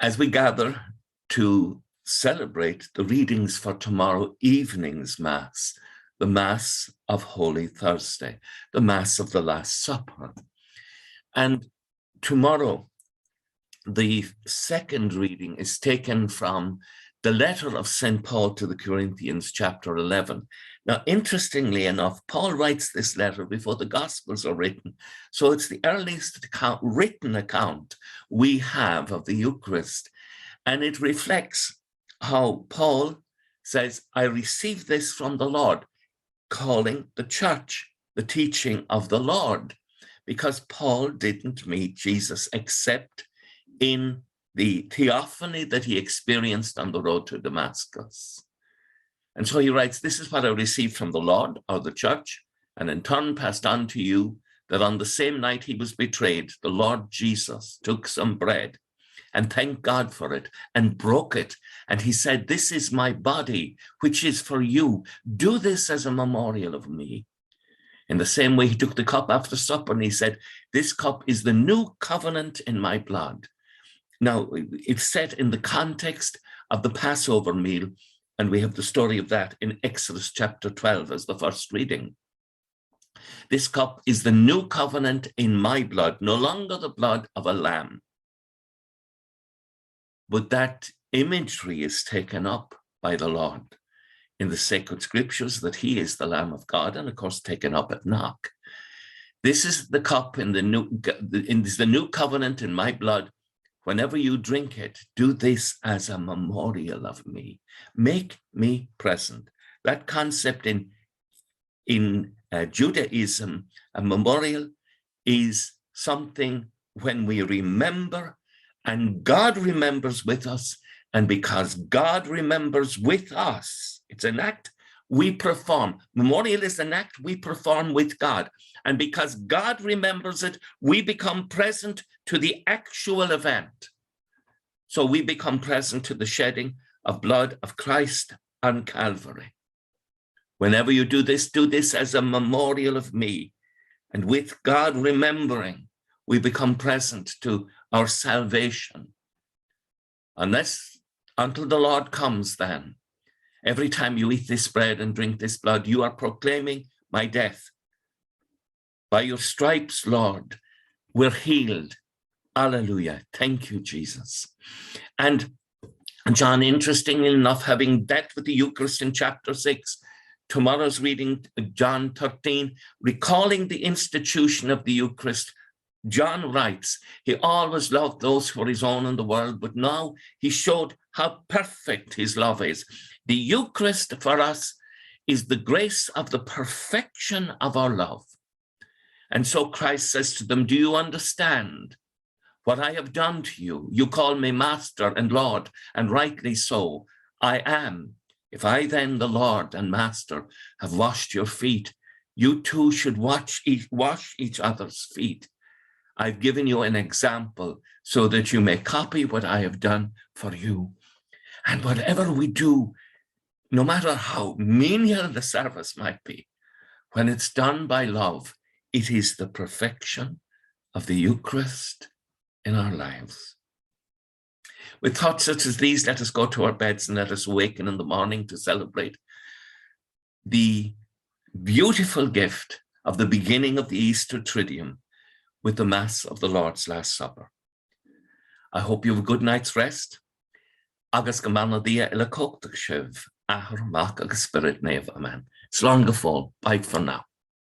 as we gather to celebrate the readings for tomorrow evening's Mass, the Mass of Holy Thursday, the Mass of the Last Supper. And tomorrow, the second reading is taken from the letter of St. Paul to the Corinthians, chapter 11. Now, interestingly enough, Paul writes this letter before the Gospels are written. So it's the earliest written account we have of the Eucharist. And it reflects how Paul says, I received this from the Lord, calling the church the teaching of the Lord, because Paul didn't meet Jesus except in the theophany that he experienced on the road to Damascus. And so he writes, this is what I received from the Lord, or the church, and in turn passed on to you, that on the same night he was betrayed, the Lord Jesus took some bread and thanked God for it and broke it. And he said, this is my body, which is for you. Do this as a memorial of me. In the same way, he took the cup after supper and he said, this cup is the new covenant in my blood. Now, it's set in the context of the Passover meal, and we have the story of that in Exodus chapter 12 as the first reading. This cup is the new covenant in my blood, no longer the blood of a lamb. But that imagery is taken up by the Lord in the sacred scriptures that he is the Lamb of God, and of course taken up at Knock. This is the cup in the new covenant in my blood. Whenever you drink it, do this as a memorial of me. Make me present. That concept in Judaism, a memorial is something when we remember, and God remembers with us, and because God remembers with us, it's an act we perform. Memorial is an act we perform with God. And because God remembers it, we become present to the actual event. So we become present to the shedding of blood of Christ on Calvary. Whenever you do this as a memorial of me. And with God remembering, we become present to our salvation. Until the Lord comes then, every time you eat this bread and drink this blood, you are proclaiming my death. By your stripes, Lord, we're healed. Hallelujah. Thank you, Jesus. And John, interestingly enough, having dealt with the Eucharist in chapter 6, tomorrow's reading, John 13, recalling the institution of the Eucharist, John writes, he always loved those who were his own in the world, but now he showed how perfect his love is. The Eucharist for us is the grace of the perfection of our love. And so Christ says to them, do you understand what I have done to you? You call me Master and Lord, and rightly so. I am. If I then, the Lord and Master, have washed your feet, you too should wash each other's feet. I've given you an example so that you may copy what I have done for you. And whatever we do, no matter how menial the service might be, when it's done by love, it is the perfection of the Eucharist in our lives. With thoughts such as these, let us go to our beds and let us awaken in the morning to celebrate the beautiful gift of the beginning of the Easter Triduum with the Mass of the Lord's Last Supper. I hope you have a good night's rest. Agus gamana dia ila cochtach shiv, ahar mak agus spirit neve, amen. Slán go fóill, bye for now.